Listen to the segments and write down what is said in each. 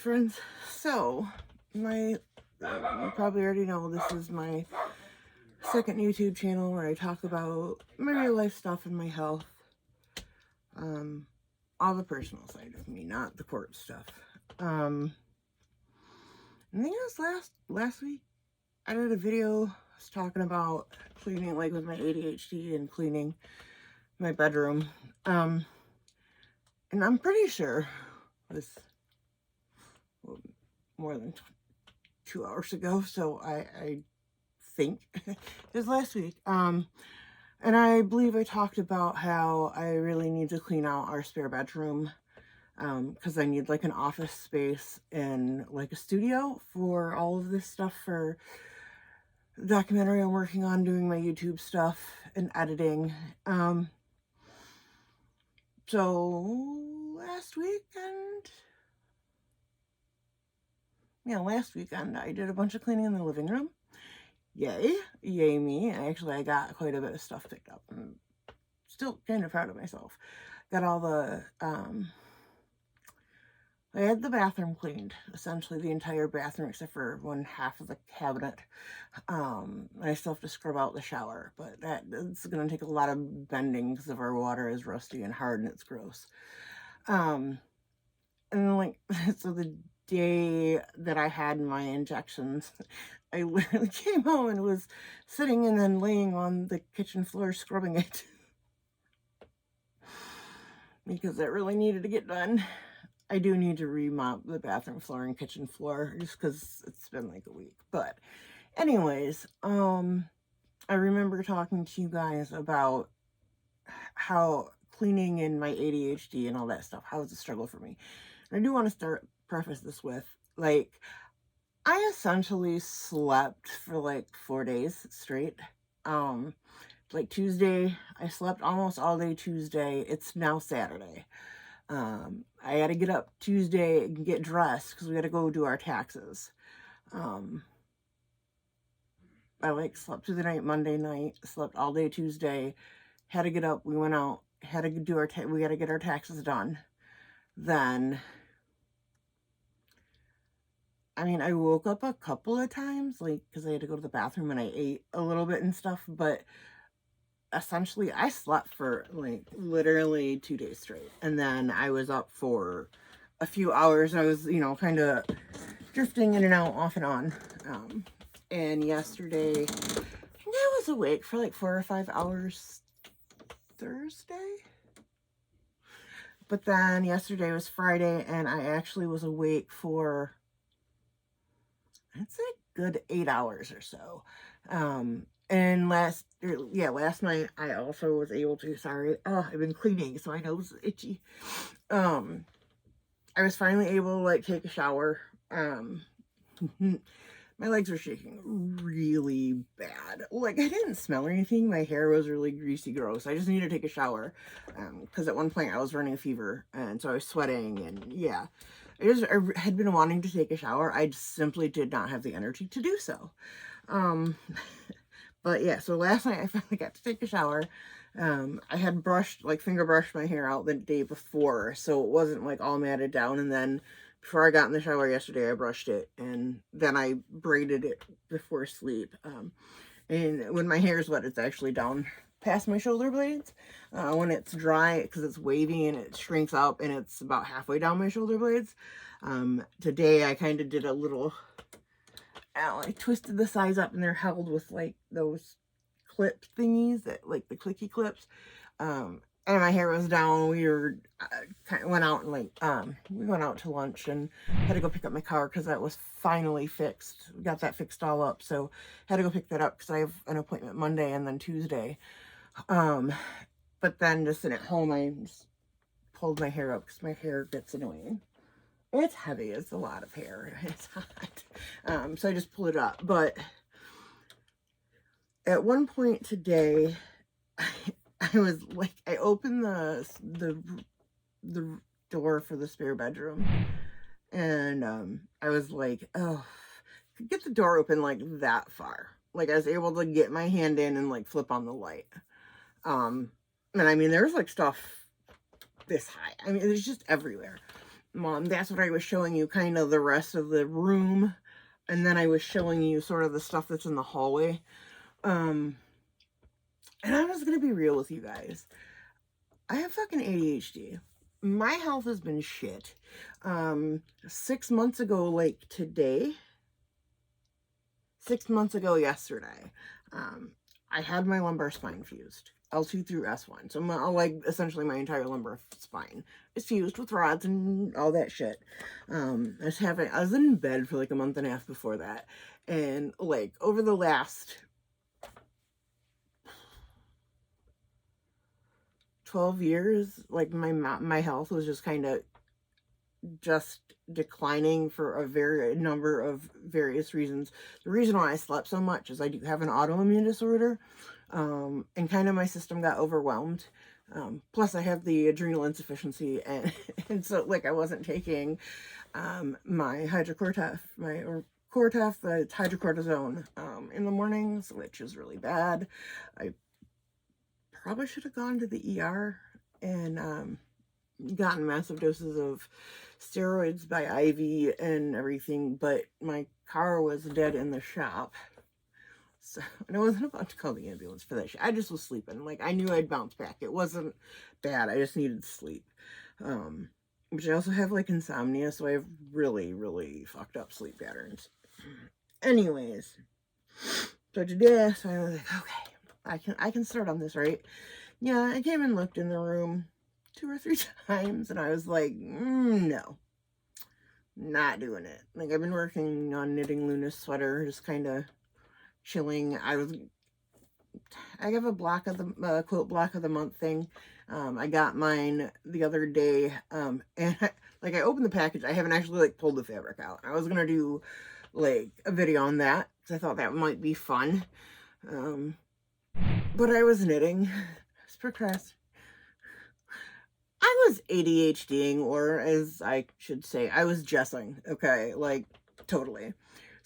friends. So, you probably already know this is my second YouTube channel where I talk about my real life stuff and my health. All the personal side of me, not the court stuff. I think it was last week I did a video. I was talking about cleaning, like with my ADHD and cleaning my bedroom. And I'm pretty sure it was more than 2 hours ago, so I think it was last week. And I believe I talked about how I really need to clean out our spare bedroom, because I need like an office space and like a studio for all of this stuff for the documentary I'm working on, doing my YouTube stuff and editing. So last weekend I did a bunch of cleaning in the living room. Yay me. I got quite a bit of stuff picked up. I'm still kind of proud of myself. Got all the, I had the bathroom cleaned, essentially the entire bathroom except for one half of the cabinet. I still have to scrub out the shower, but it's going to take a lot of bending because of our water is rusty and hard and it's gross. And then like, so the day that I had my injections, I literally came home and was sitting and then laying on the kitchen floor scrubbing it because it really needed to get done. I do need to remop the bathroom floor and kitchen floor just because it's been like a week. But anyways, I remember talking to you guys about how cleaning and my ADHD and all that stuff, how it's a struggle for me. And I do want to preface this with, like, I essentially slept for like 4 days straight. Like Tuesday, I slept almost all day Tuesday. It's now Saturday. I had to get up Tuesday and get dressed because we had to go do our taxes. I like slept through the night Monday night, slept all day Tuesday, had to get up, we went out, had to do we got to get our taxes done. Then I woke up a couple of times, like, because I had to go to the bathroom and I ate a little bit and stuff, but essentially I slept for, like, literally 2 days straight. And then I was up for a few hours. I was, kind of drifting in and out, off and on. And yesterday, I think I was awake for, like, 4 or 5 hours Thursday. But then yesterday was Friday, and I actually was awake for, I'd say, good 8 hours or so. And last night I also was able to, I've been cleaning, so my nose is itchy. I was finally able to, like, take a shower. My legs were shaking really bad. Like, I didn't smell anything. My hair was really greasy, gross. I just needed to take a shower. Because at one point I was running a fever, and so I was sweating, and yeah. I had been wanting to take a shower. I just simply did not have the energy to do so. But yeah, so last night I finally got to take a shower. I had finger brushed my hair out the day before, so it wasn't like all matted down. And then before I got in the shower yesterday, I brushed it, and then I braided it before sleep. And when my hair is wet, it's actually down past my shoulder blades. When it's dry, because it's wavy and it shrinks up, and it's about halfway down my shoulder blades. Today I kind of did a little, I twisted the sides up, and they're held with like those clip thingies that, like, the clicky clips. And my hair was down. We went out and we went out to lunch and had to go pick up my car because that was finally fixed. We got that fixed all up, so had to go pick that up because I have an appointment Monday and then Tuesday. But then just sitting at home, I just pulled my hair up because my hair gets annoying. It's heavy. It's a lot of hair. It's hot. So I just pulled it up. But at one point today, I was like, I opened the door for the spare bedroom, and I was like, oh, could get the door open like that far. Like, I was able to get my hand in and like flip on the light. And there's like stuff this high. It's just everywhere. that's what I was showing you, kind of the rest of the room. And then I was showing you sort of the stuff that's in the hallway. And I was going to be real with you guys. I have fucking ADHD. My health has been shit. 6 months ago, like today, 6 months ago yesterday, I had my lumbar spine fused. L2 through S1. So like essentially my entire lumbar spine is fused with rods and all that shit. I was in bed for like a month and a half before that. And like over the last 12 years, like my health was just kind of just declining for a number of various reasons. The reason why I slept so much is I do have an autoimmune disorder, and kind of my system got overwhelmed. Plus I have the adrenal insufficiency, and so like I wasn't taking my hydrocortisone, the hydrocortisone, in the mornings, which is really bad. I probably should have gone to the ER and gotten massive doses of steroids by IV and everything, but my car was dead in the shop. So, and I wasn't about to call the ambulance for that shit. I just was sleeping. Like, I knew I'd bounce back. It wasn't bad. I just needed sleep. Which I also have, like, insomnia, so I have really, really fucked up sleep patterns. Anyways, so today I was like, okay, I can start on this, right? Yeah, I came and looked in the room 2 or 3 times, and I was like, no, not doing it. Like, I've been working on knitting Luna's sweater, just kind of chilling. I have a block of the quote block of the month thing. I got mine the other day, and I opened the package. I haven't actually like pulled the fabric out. I was gonna do like a video on that because I thought that might be fun, but I was knitting. I was procrastinating. I was ADHDing, or as I should say, I was jessing. Okay, like totally.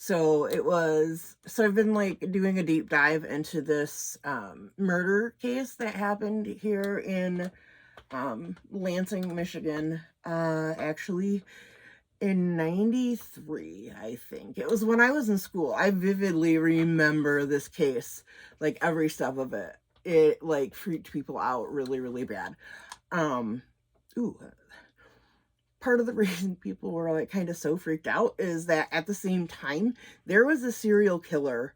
So I've been like doing a deep dive into this murder case that happened here in Lansing, Michigan, actually in 93, I think. It was when I was in school. I vividly remember this case, like every step of it. It like freaked people out really, really bad. Part of the reason people were like kind of so freaked out is that at the same time, there was a serial killer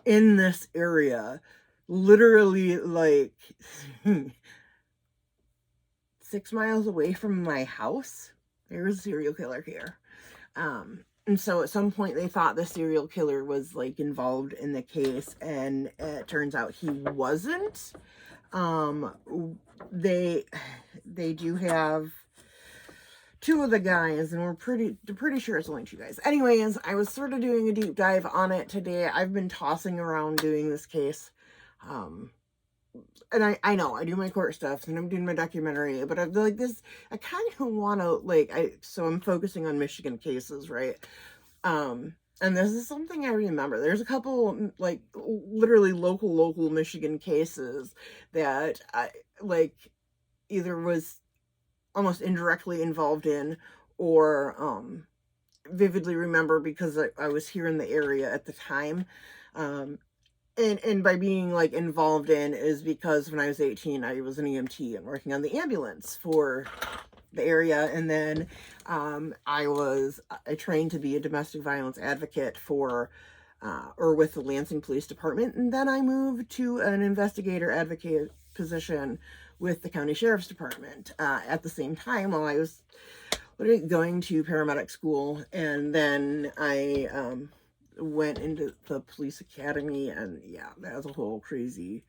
in this area, literally like 6 miles away from my house. There was a serial killer here. And so at some point they thought the serial killer was like involved in the case, and it turns out he wasn't. They do have 2 of the guys, and we're pretty sure it's only 2 guys. Anyways, I was sort of doing a deep dive on it today. I've been tossing around doing this case. And I know I do my court stuff and I'm doing my documentary, but I'm like this, I kind of want to so I'm focusing on Michigan cases, right? And this is something I remember. There's a couple like literally local Michigan cases that I like either was almost indirectly involved in, or vividly remember because I was here in the area at the time. And by being like involved in is because when I was 18, I was an EMT and working on the ambulance for the area. And then I trained to be a domestic violence advocate for or with the Lansing Police Department. And then I moved to an investigator advocate position with the county sheriff's department at the same time while I was going to paramedic school. And then I went into the police academy, and yeah, that was a whole crazy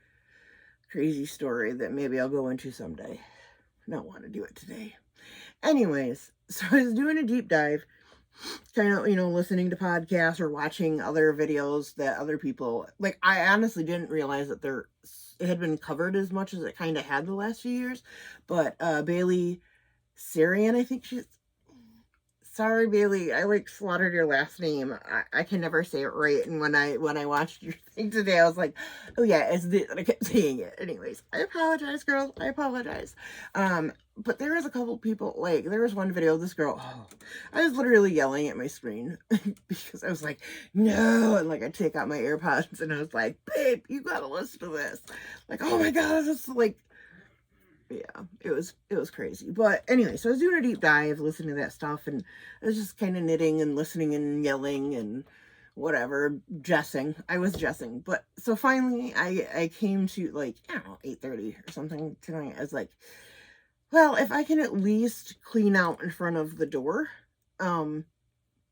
story that maybe I'll go into someday. I don't want to do it today. Anyways, so I was doing a deep dive, kind of, listening to podcasts or watching other videos that other people, like, I honestly didn't realize that it had been covered as much as it kind of had the last few years, but Bailey Sarian, I think sorry, Bailey, I like slaughtered your last name. I can never say it right. And when I watched your thing today, I was like, oh yeah, it's this, and I kept saying it. Anyways, I apologize, girl. I apologize. But there was a couple people, like, there was one video of this girl, oh, I was literally yelling at my screen because I was like, no, and like I take out my AirPods and I was like, babe, you gotta listen to this. Like, oh my god, this is like, yeah, it was crazy. But anyway, so I was doing a deep dive, listening to that stuff, and I was just kind of knitting and listening and yelling and whatever, jessing. I was jessing. But so finally I came to, like, I don't know, 8:30 or something tonight. I was like, well, if I can at least clean out in front of the door, then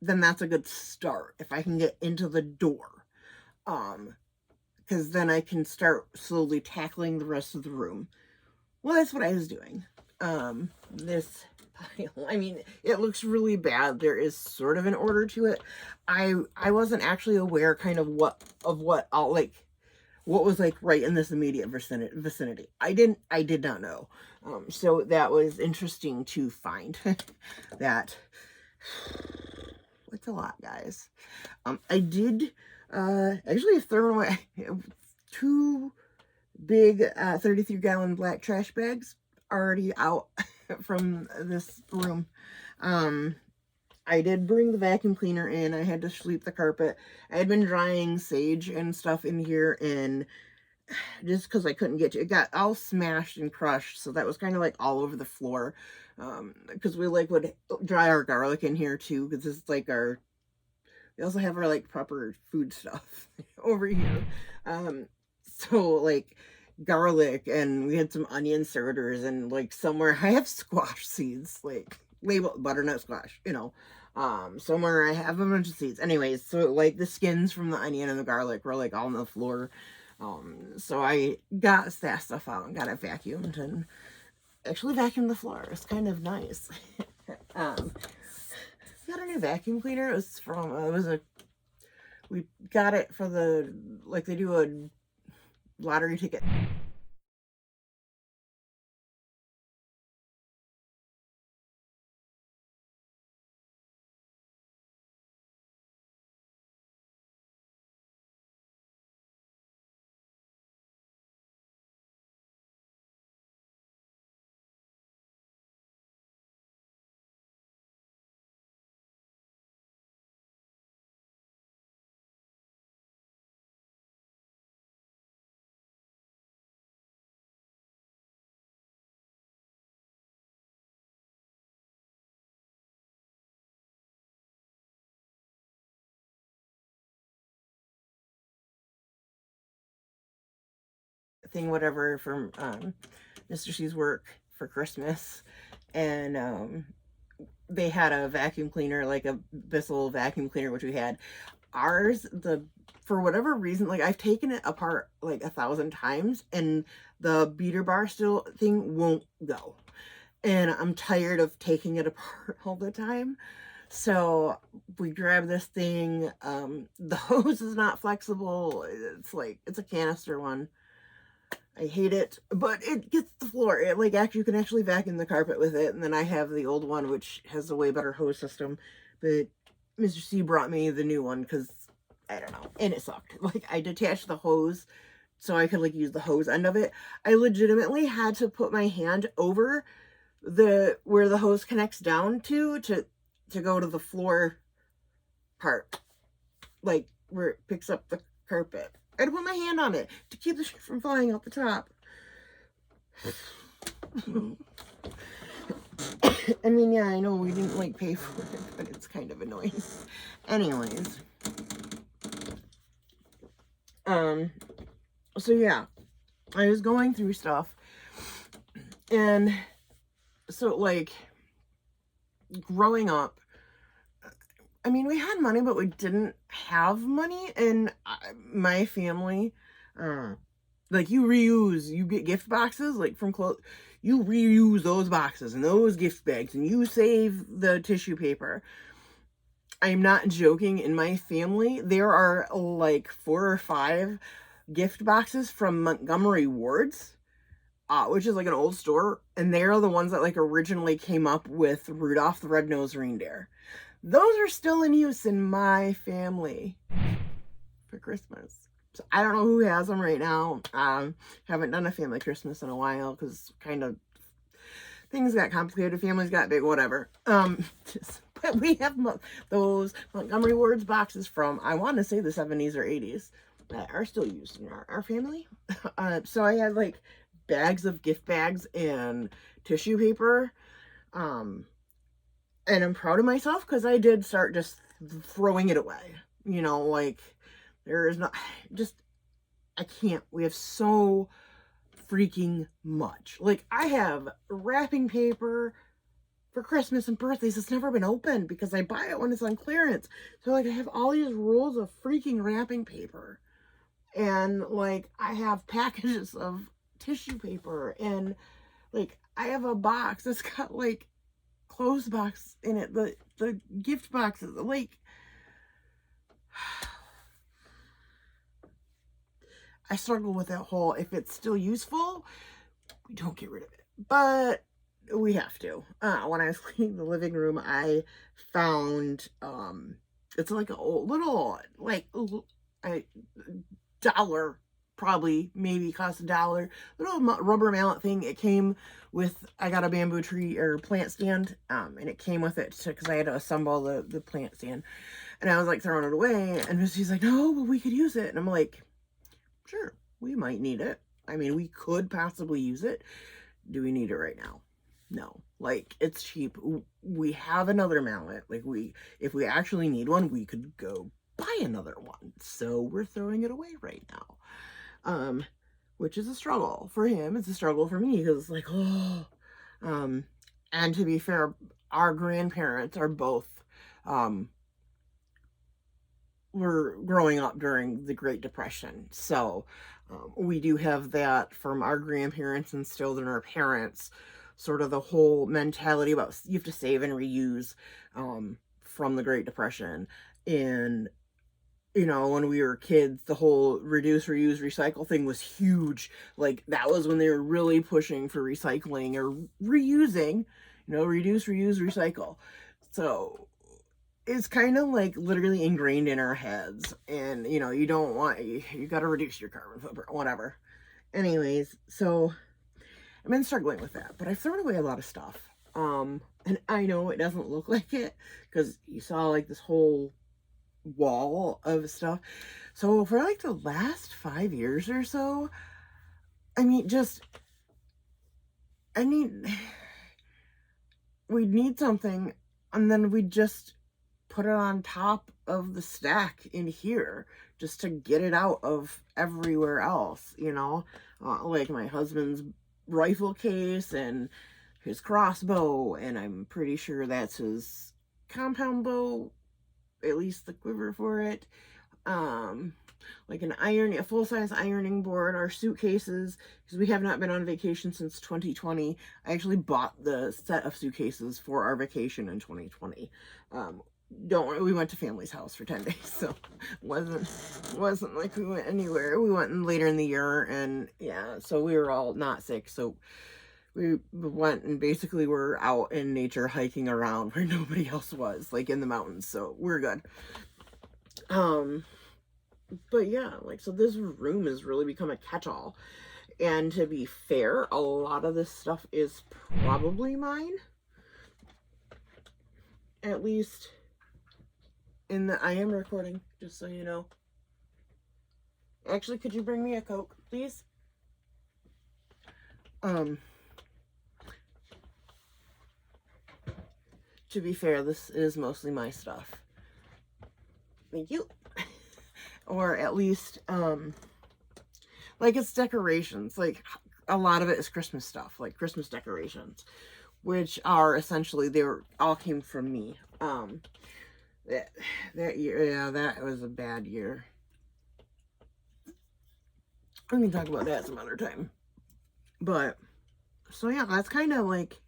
that's a good start. If I can get into the door. Because then I can start slowly tackling the rest of the room. Well, that's what I was doing. This pile, I mean, it looks really bad. There is sort of an order to it. I wasn't actually aware kind of what all, like, what was like right in this immediate vicinity. I did not know. So that was interesting to find that. It's a lot, guys. I did actually have thrown away 2 big 33-gallon black trash bags already out from this room. I did bring the vacuum cleaner in. I had to sweep the carpet. I had been drying sage and stuff in here, and just because I couldn't get to it, got all smashed and crushed, so that was kind of like all over the floor. Because we like would dry our garlic in here too, because this is like we also have our like proper food stuff over here. So like garlic, and we had some onion starters, and like somewhere I have squash seeds, like labeled butternut squash, somewhere I have a bunch of seeds. Anyways, so like the skins from the onion and the garlic were like all on the floor. So I got that stuff out and got it vacuumed and actually vacuumed the floor. It's kind of nice. Got a new vacuum cleaner. We got it for they do a lottery ticket. Thing, whatever, from Mr. C's work for Christmas, and they had a vacuum cleaner, like a Bissell vacuum cleaner, which we had. Ours, for whatever reason, like I've taken it apart like 1,000 times, and the beater bar still thing won't go, and I'm tired of taking it apart all the time. So we grabbed this thing. The hose is not flexible. It's a canister one. I hate it, but it gets the floor. You can actually vacuum the carpet with it. And then I have the old one, which has a way better hose system. But Mr. C brought me the new one because, I don't know, and it sucked. Like, I detached the hose so I could, like, use the hose end of it. I legitimately had to put my hand over where the hose connects down to go to the floor part. Like, where it picks up the carpet. I had to put my hand on it to keep the shit from flying out the top. I mean, yeah, I know we didn't like pay for it, but it's kind of annoying. Anyways. So yeah, I was going through stuff, and so like growing up, I mean, we had money, but we didn't have money. And my family, like, you get gift boxes, like, from clothes. You reuse those boxes and those gift bags, and you save the tissue paper. I'm not joking. In my family, there are, like, 4 or 5 gift boxes from Montgomery wards which is like an old store, and they're the ones that like originally came up with Rudolph the Red-Nosed Reindeer. Those are still in use in my family for Christmas. So I don't know who has them right now. Haven't done a family Christmas in a while because kind of things got complicated. Families got big, whatever. But we have those Montgomery Wards boxes from, I want to say, the 70s or 80s that are still used in our family. So I had like bags of gift bags and tissue paper. And I'm proud of myself because I did start just throwing it away. You know, like there is not just, I can't. We have so freaking much. Like I have wrapping paper for Christmas and birthdays. It's never been opened because I buy it when it's on clearance. So like I have all these rolls of freaking wrapping paper. And like I have packages of tissue paper, and like I have a box that's got like clothes box in it, the gift boxes, like I struggle with that whole, if it's still useful, we don't get rid of it, but we have to. When I was cleaning the living room, I found it's like a little like a dollar, probably maybe cost $1, little rubber mallet thing. It came with, I got a bamboo tree or plant stand, and it came with it because I had to assemble the plant stand, and I was like throwing it away, and she's like, no, but we could use it. And I'm like, sure, we might need it. I mean, we could possibly use it. Do we need it right now? No. Like, it's cheap. We have another mallet. Like, if we actually need one, we could go buy another one. So we're throwing it away right now. Which is a struggle for him. It's a struggle for me because it's like, oh. And to be fair, our grandparents are both, were growing up during the Great Depression. So we do have that from our grandparents instilled in our parents, sort of the whole mentality about you have to save and reuse from the Great Depression. And, you know, when we were kids, the whole reduce, reuse, recycle thing was huge. Like that was when they were really pushing for recycling or reusing, you know, reduce, reuse, recycle. So it's kind of like literally ingrained in our heads, and you know, you don't want, you got to reduce your carbon footprint, whatever. Anyways, so I've been struggling with that, but I've thrown away a lot of stuff. And I know it doesn't look like it because you saw like this whole wall of stuff. So for like the last 5 years or so, I mean, we'd need something, and then we'd just put it on top of the stack in here just to get it out of everywhere else, you know, like my husband's rifle case and his crossbow, and I'm pretty sure that's his compound bow, at least the quiver for it. Like a full-size ironing board, our suitcases, because we have not been on vacation since 2020. I actually bought the set of suitcases for our vacation in 2020. Don't worry, we went to family's house for 10 days, so wasn't like we went anywhere. We went later in the year, and yeah, so we were all not sick, so we went and basically were out in nature hiking around where nobody else was, like in the mountains, so we're good. But yeah, like, so this room has really become a catch-all, and to be fair, a lot of this stuff is probably mine, at least I am recording, just so you know. Actually, could you bring me a Coke, please? To be fair, this is mostly my stuff. Thank you. Or at least, like it's decorations. Like a lot of it is Christmas stuff, like Christmas decorations, which are essentially, all came from me. That year, yeah, that was a bad year. We can talk about that some other time. But, so yeah, that's kind of like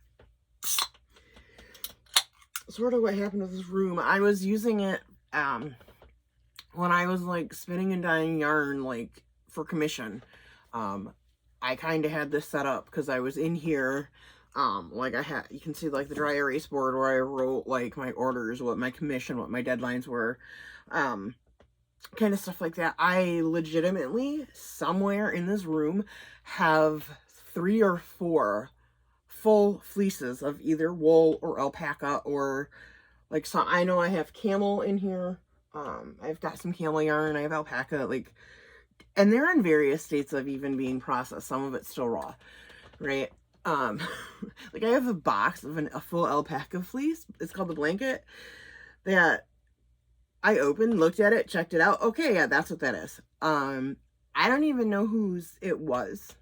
sort of what happened with this room. I was using it when I was like spinning and dyeing yarn, like for commission. I kind of had this set up because I was in here. Like you can see like the dry erase board where I wrote like my orders, what my commission, what my deadlines were, kind of stuff like that. I legitimately, somewhere in this room, have 3 or 4 full fleeces of either wool or alpaca or like some. I know I have camel in here. I've got some camel yarn. I have alpaca, like, and they're in various states of even being processed. Some of it's still raw, right? Um, like I have a box of a full alpaca fleece. It's called the blanket that I opened, looked at it, checked it out. Okay, yeah, that's what that is. I don't even know whose it was.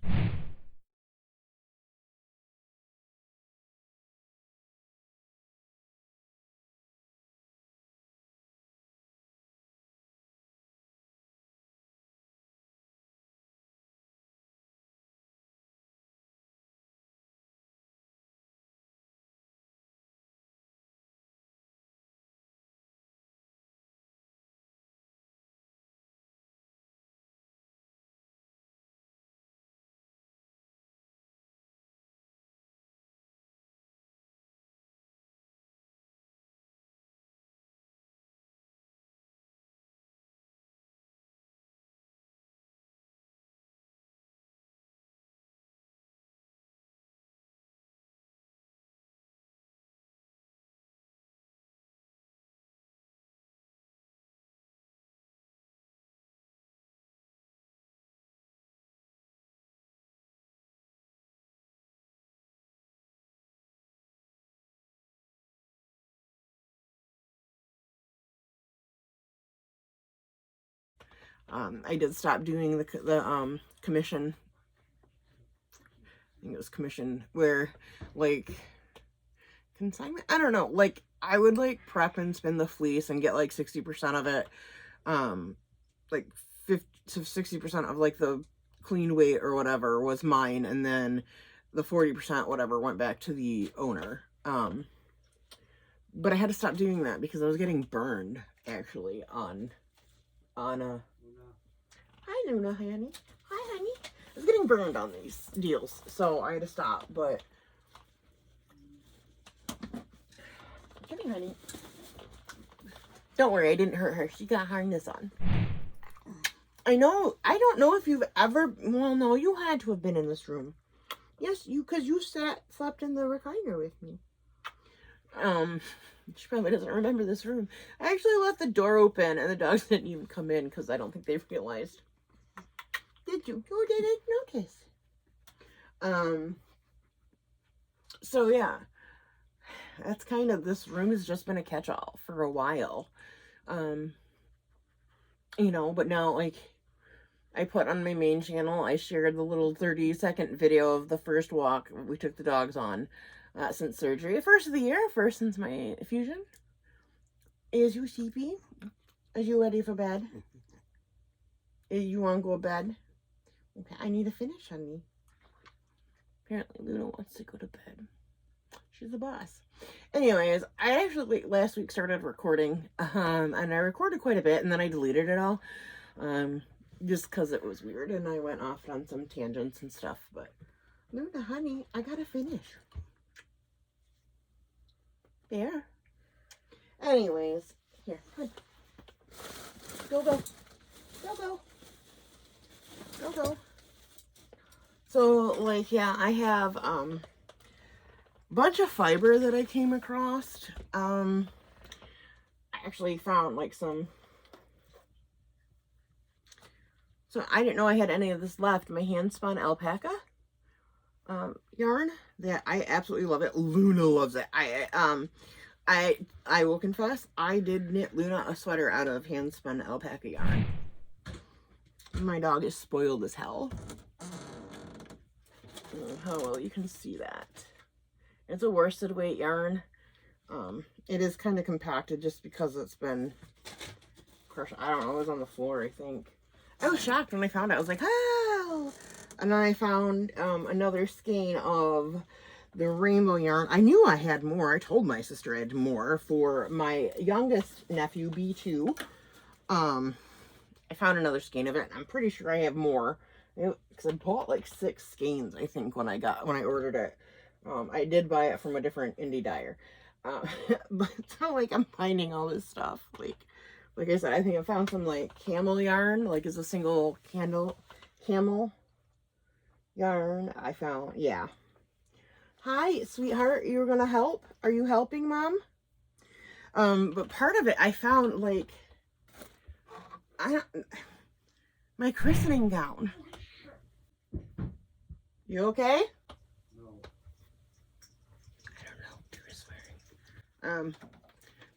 I did stop doing the commission. I think it was commission where like consignment. I don't know. Like I would like prep and spin the fleece and get like 60% of it. Like 50 to 60% of like the clean weight or whatever was mine, and then the 40% whatever went back to the owner. But I had to stop doing that because I was getting burned actually on a. Hi Luna, honey. Hi honey. I was getting burned on these deals, so I had to stop. But come here, honey. Don't worry, I didn't hurt her. She got harness on. I know. I don't know if you've ever. Well, no, you had to have been in this room. Yes, because you slept in the recliner with me. She probably doesn't remember this room. I actually left the door open, and the dogs didn't even come in because I don't think they realized. Did you? You didn't notice. So yeah, that's kind of, this room has just been a catch-all for a while. You know, but now, like, I put on my main channel, I shared the little 30-second video of the first walk we took the dogs on since surgery. First of the year, first since my fusion. Is you sleepy? Are you ready for bed? You want to go to bed? Okay, I need to finish, honey. Apparently, Luna wants to go to bed. She's the boss. Anyways, I actually last week started recording, and I recorded quite a bit, and then I deleted it all, just because it was weird, and I went off on some tangents and stuff. But Luna, honey, I gotta finish. There. Anyways, here, honey. Go. So, like, yeah, I have, bunch of fiber that I came across. I actually found, like, some, so I didn't know I had any of this left. My hand-spun alpaca, yarn that I absolutely love it. Luna loves it. I will confess, I did knit Luna a sweater out of hand-spun alpaca yarn. My dog is spoiled as hell. How well you can see that. It's a worsted weight yarn. It is kind of compacted just because it's been crushed. I don't know, it was on the floor, I think. I was shocked when I found it. I was like, oh! And then I found another skein of the rainbow yarn. I knew I had more. I told my sister I had more for my youngest nephew, B2. I found another skein of it. I'm pretty sure I have more Because I bought like 6 skeins, I think, when I ordered it. I did buy it from a different indie dyer. But it's not like I'm finding all this stuff. Like I said, I think I found some like camel yarn, like it's a single camel yarn. I found, yeah. Hi, sweetheart, you're gonna help? Are you helping, Mom? But part of it I found, like, my christening gown. You okay? No. I don't know. You're swearing.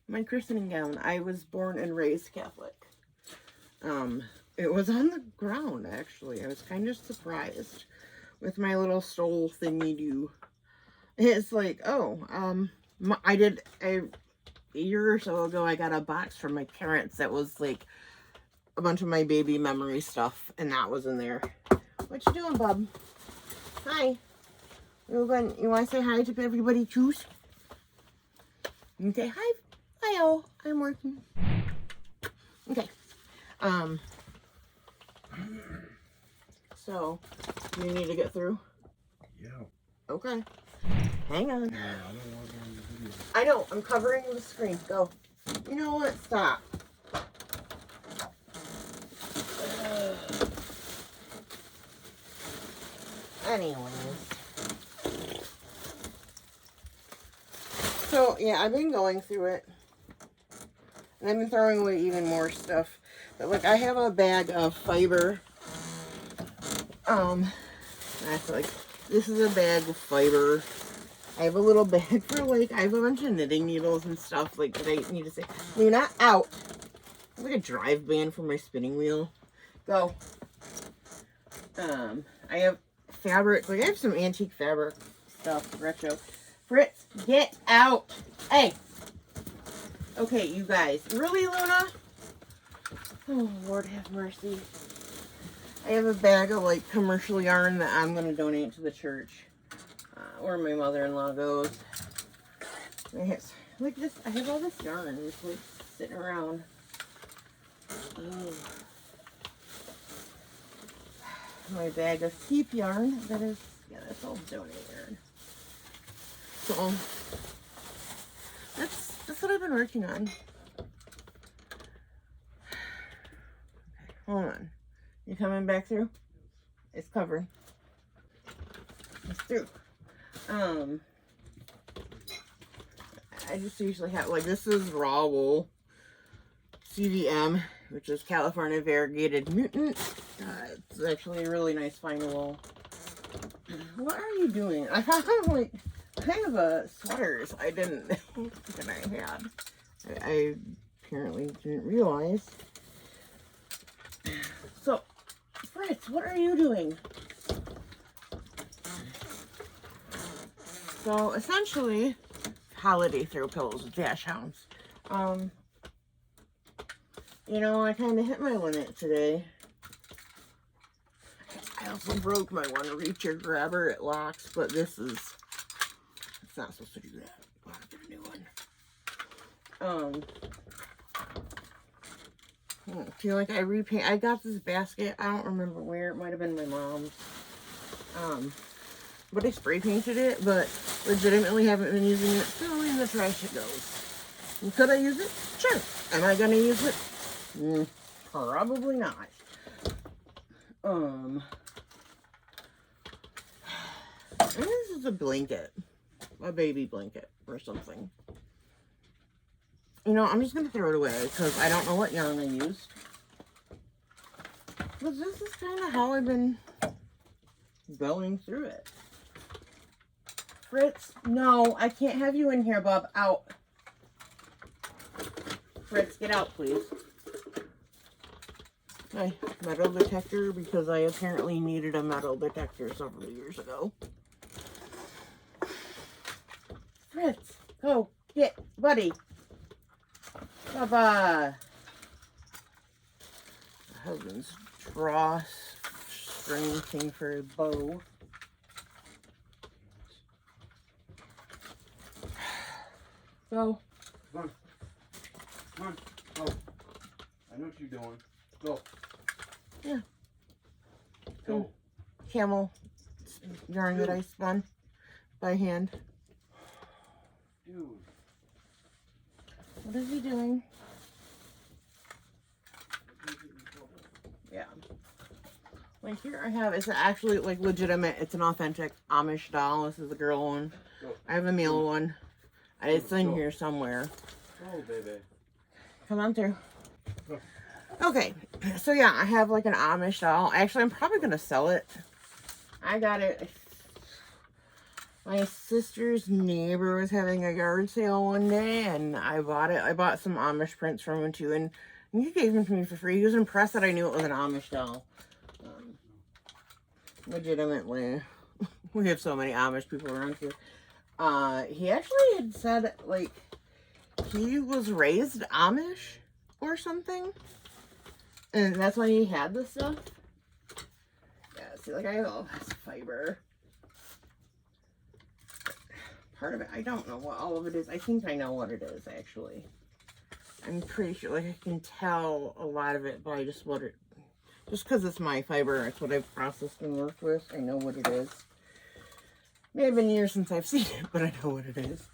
My christening gown. I was born and raised Catholic. It was on the ground, actually. I was kind of surprised with my little stole thingy do. It's like, oh, a year or so ago, I got a box from my parents that was like a bunch of my baby memory stuff, and that was in there. What you doing, bub? Hi. You want to say hi to everybody, choose? You can say hi. Hi, all. I'm working. Okay. So, you need to get through? Yeah. Okay. Hang on. Yeah, I don't want to on the video. I know. I'm covering the screen. Go. You know what? Stop. Anyways. So, yeah, I've been going through it. And I've been throwing away even more stuff. But, like, I have a bag of fiber. That's like, this is a bag of fiber. I have a little bag for, like, I have a bunch of knitting needles and stuff, like, that I need to say, you're not out. It's like a drive band for my spinning wheel. Go. I have fabric, like, I have some antique fabric stuff, retro. Fritz, get out. Hey. Okay, you guys. Really, Luna? Oh, Lord have mercy. I have a bag of, like, commercial yarn that I'm going to donate to the church. Where my mother-in-law goes. I have all this yarn just, like, sitting around. Oh. My bag of keep yarn. That's all donate yarn. So, that's what I've been working on. Okay, hold on. You coming back through? It's covered. It's through. I just usually have, like, this is raw wool. CVM, which is California Variegated Mutant. It's actually a really nice fine wool. What are you doing? I have, like, kind of a sweaters I didn't know that I had. I apparently didn't realize. So, Fritz, what are you doing? So, essentially, holiday throw pillows with dash hounds. You know, I kind of hit my limit today. I also broke my one reacher grabber. It locks, but it's not supposed to do that. I'll have to get a new one. I feel like I got this basket. I don't remember where. It might have been my mom's. But I spray painted it, but legitimately haven't been using it. So in the trash it goes. And could I use it? Sure. Am I gonna use it? Probably not. And this is a blanket. A baby blanket or something. You know, I'm just going to throw it away because I don't know what yarn I used. But this is kind of how I've been going through it. Fritz, no, I can't have you in here, bub. Out. Fritz, get out, please. My metal detector, because I apparently needed a metal detector several years ago. Fritz, go, get, buddy. Bye-bye. My husband's draw string thing for a bow. Go. Come on. Come on. Go. I know what you're doing. Go. Yeah. Go. camel yarn that I spun by hand. Dude. What is he doing? Yeah. Like here I have, it's actually like legitimate, it's an authentic Amish doll. This is a girl one. Go. I have a male one. It's in here somewhere. Oh, baby. Come on through. Go. Okay, so yeah, I have like an Amish doll. Actually, I'm probably going to sell it. I got it. My sister's neighbor was having a yard sale one day, and I bought it. I bought some Amish prints from him too, and he gave them to me for free. He was impressed that I knew it was an Amish doll. Legitimately. We have so many Amish people around here. He actually had said, like, he was raised Amish or something. And that's why he had this stuff. Yeah, see, like, I have all this fiber. Part of it, I don't know what all of it is. I think I know what it is, actually. I'm pretty sure, like, I can tell a lot of it by just what it... Just because it's my fiber, it's what I've processed and worked with. I know what it is. May have been years since I've seen it, but I know what it is.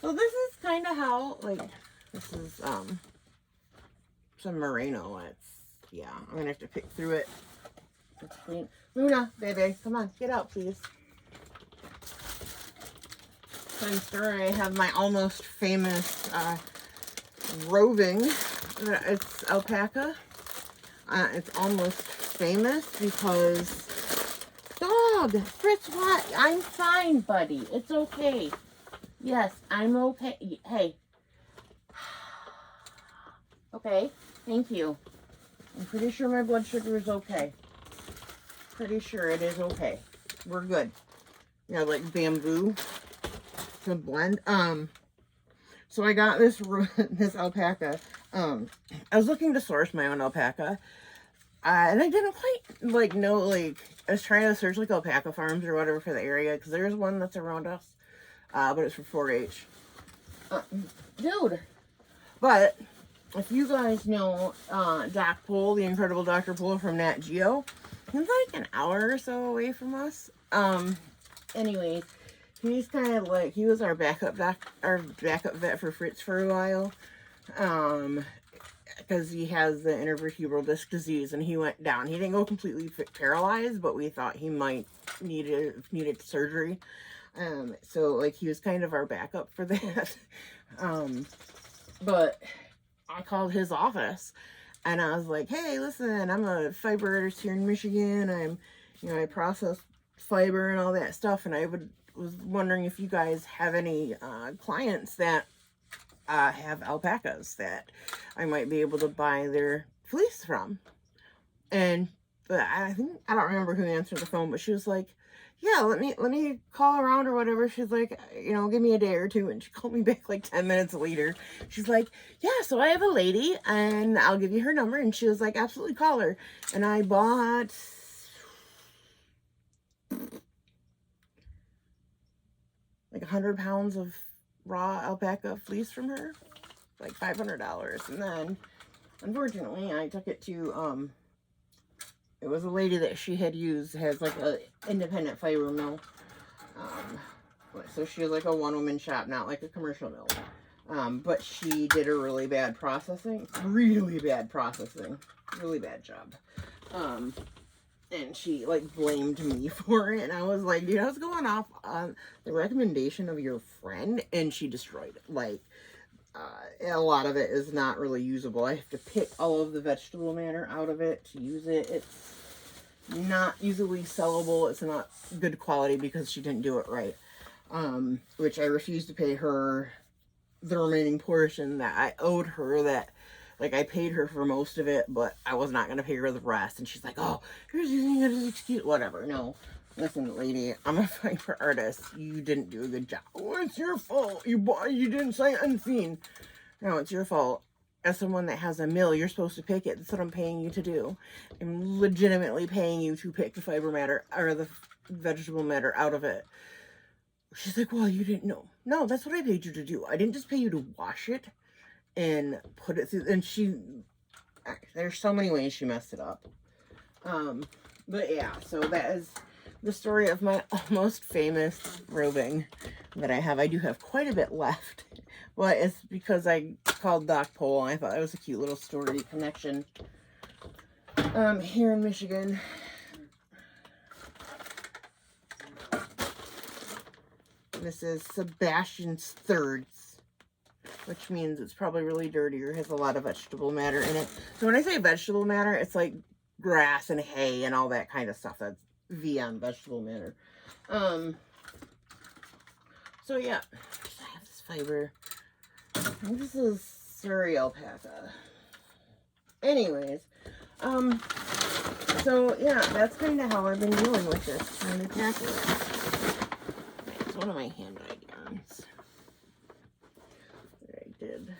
So this is kind of how, like, this is, some merino. It's, yeah, I'm going to have to pick through it. It's clean. Luna, baby, come on, get out, please. Fun story, I have my almost famous, roving. It's alpaca. It's almost famous because... Dog! Fritz, what? I'm fine, buddy. It's okay. Yes, I'm okay. Hey. Okay, thank you. I'm pretty sure my blood sugar is okay. Pretty sure it is okay. We're good. Yeah, like bamboo to blend. So I got this this alpaca. I was looking to source my own alpaca. And I didn't quite, like, know, like, I was trying to search, like, alpaca farms or whatever for the area, because there's one that's around us, but it's for 4-H. Dude! But, if you guys know, Doc Pohl, the incredible Dr. Pohl from Nat Geo, he's, like, an hour or so away from us. Anyways, he's kind of, like, he was our backup vet for Fritz for a while. Because he has the intervertebral disc disease, and he went down. He didn't go completely paralyzed, but we thought he might needed surgery. So like he was kind of our backup for that. But I called his office, and I was like, "Hey, listen, I'm a fiber artist here in Michigan. I process fiber and all that stuff, and was wondering if you guys have any clients that." Have alpacas that I might be able to buy their fleece from." And I don't remember who answered the phone, but she was like, "Yeah, let me call around or whatever." She's like, "Give me a day or two." And she called me back like 10 minutes later. She's like, "Yeah, so I have a lady and I'll give you her number." And she was like, "Absolutely, call her." And I bought like 100 pounds of raw alpaca fleece from her, like $500. And then unfortunately I took it to it was a lady that she had used, has like a independent fiber mill, so she was like a one-woman shop, not like a commercial mill, but she did a really bad really bad job, and she like blamed me for it. And I was like, dude, I was going off on the recommendation of your friend, and she destroyed it. Like, a lot of it is not really usable. I have to pick all of the vegetable matter out of it to use it. It's not easily sellable. It's not good quality because she didn't do it right. Which I refused to pay her the remaining portion that I owed her, that like I paid her for most of it, but I was not going to pay her the rest. And she's like, "Oh, you're using it as an excuse." Whatever. No, listen, lady, I'm a fiber artist. You didn't do a good job. Oh, it's your fault. You didn't say unseen. No, it's your fault. As someone that has a mill, you're supposed to pick it. That's what I'm paying you to do. I'm legitimately paying you to pick the fiber matter or the vegetable matter out of it. She's like, "Well, you didn't know." No, that's what I paid you to do. I didn't just pay you to wash it and put it through. And there's so many ways she messed it up. But yeah, so that is the story of my almost famous roving that I have. I do have quite a bit left. Well, it's because I called Doc Pole, and I thought it was a cute little story connection. Here in Michigan. This is Sebastian's Thirds, which means it's probably really dirty or has a lot of vegetable matter in it. So when I say vegetable matter, it's like grass and hay and all that kind of stuff. That's VM, vegetable matter. So yeah, I have this fiber. And this is Surrey alpaca. Anyways, so yeah, that's kind of how I've been dealing with this, trying to tackle it. It's one of my hand-dyed yarns that I did.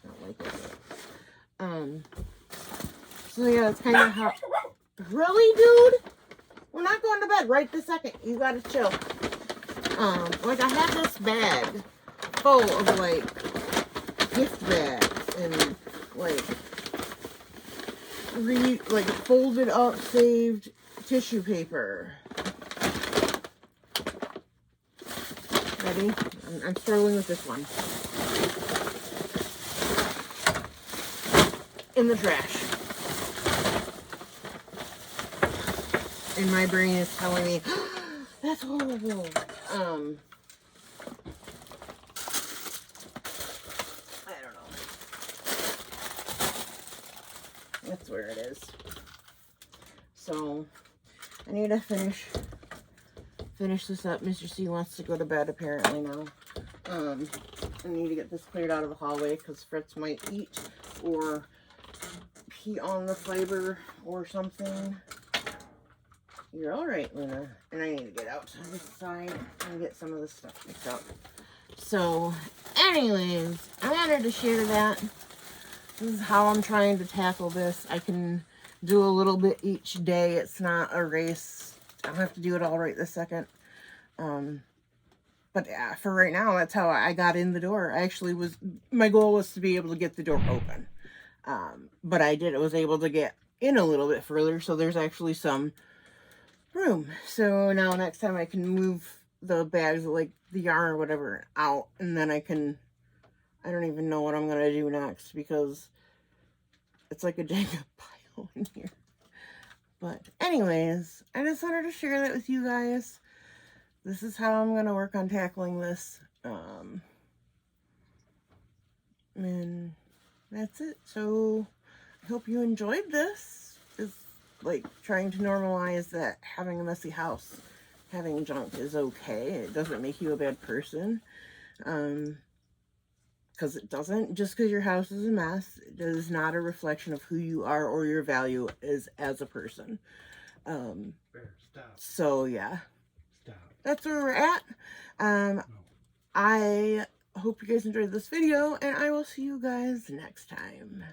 I don't like it. So yeah, that's kind of how. Really, dude? We're not going to bed right this second. You gotta chill. Like I had this bag full of like gift bags and like folded up saved tissue paper. Ready? I'm struggling with this one. In the trash. And my brain is telling me, that's horrible. I don't know. That's where it is. So, I need to finish this up. Mr. C wants to go to bed apparently now. I need to get this cleared out of the hallway because Fritz might eat or pee on the fiber or something. You're alright, Luna. And I need to get out to this side and get some of this stuff picked up. So, anyways, I wanted to share that. This is how I'm trying to tackle this. I can do a little bit each day. It's not a race. I don't have to do it all right this second. But yeah, for right now, that's how I got in the door. My goal was to be able to get the door open. But I was able to get in a little bit further, so there's actually some room. So now next time I can move the bags, like the yarn or whatever, out, and then I don't even know what I'm going to do next because it's like a Jenga pile in here. But anyways, I just wanted to share that with you guys. This is how I'm going to work on tackling this. And that's it. So I hope you enjoyed this. It's like trying to normalize that having a messy house, having junk is okay. It doesn't make you a bad person. Because it doesn't. Just because your house is a mess, it is not a reflection of who you are or your value is as a person. Bear, stop. So yeah. Stop. That's where we're at. No. I hope you guys enjoyed this video, and I will see you guys next time.